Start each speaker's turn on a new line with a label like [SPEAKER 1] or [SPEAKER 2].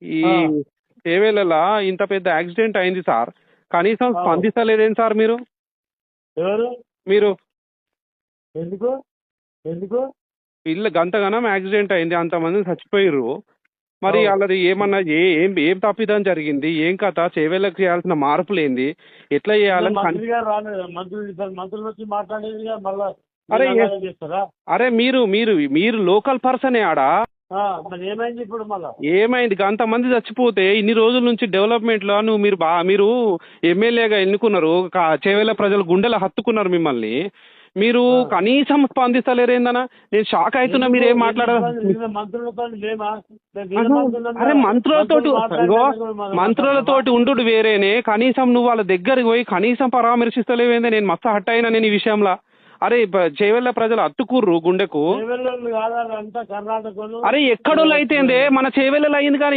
[SPEAKER 1] ఈ
[SPEAKER 2] ఆ,
[SPEAKER 1] చేవేళ్ళలా ఇంత పెద్ద యాక్సిడెంట్ అయింది సార్, కనీసం
[SPEAKER 2] ఆ.
[SPEAKER 1] స్పందిస్తలేదేం సార్ మీరు?
[SPEAKER 2] ఎవరు?
[SPEAKER 1] మీరు
[SPEAKER 2] ఎందుకు? ఎందుకు?
[SPEAKER 1] ఇల్లు గంతగానం యాక్సిడెంట్ అయింది, అంతమంది చచ్చిపోయారు. మరి
[SPEAKER 2] అవును.
[SPEAKER 1] వాళ్ళది ఏమన్నా ఏం ఏం తప్పిదం జరిగింది, ఏం కథ, చేవేళ్ళకి చేయాల్సిన మార్పులు ఏంది, ఎట్లా
[SPEAKER 2] ఇంకా
[SPEAKER 1] చేయాలని
[SPEAKER 2] మంత్రి గారు రాలేదు. మంత్రులు వచ్చి మాట్లాడేదిగా మళ్ళా
[SPEAKER 1] అరే
[SPEAKER 2] మీరు అలాగే చేస్తారా?
[SPEAKER 1] అరే మీరు మీరు మీరు లోకల్ పర్సనే ఆడా.
[SPEAKER 2] మరి ఏమైంది ఇప్పుడు మళ్ళా?
[SPEAKER 1] ఏమైంది అంతమంది చచ్చిపోతే ఇన్ని రోజుల నుంచి డెవలప్మెంట్లో నువ్వు మీరు ఎమ్మెల్యేగా ఎన్నుకున్నారు, చేవేళ్ళ ప్రజలు గుండెలు హత్తుకున్నారు మిమ్మల్ని, మీరు
[SPEAKER 2] ఆ.
[SPEAKER 1] కనీసం స్పందిస్తలేరేందనా? నేను షాక్ అవుతున్నా, మీరు ఏం మాట్లాడారు?
[SPEAKER 2] మంత్రులతో లేమా?
[SPEAKER 1] అరే మంత్రులతోటి, ఇగో మంత్రులతోటి ఉండు వేరేనే, కనీసం నువ్వు వాళ్ళ దగ్గరికి పోయి కనీసం పరామర్శిస్తలేవేందే? నేను మస్తు హట్ అయినా నేను ఈ విషయంలో. అరే చేవేళ్ళ ప్రజలు అత్తుకుర్రు గుండెకు.
[SPEAKER 2] అంతా కర్ణాటకలో.
[SPEAKER 1] అరే ఎక్కడోళ్ళు అయితేందే, మన చేవేళ్ళలో అయింది కానీ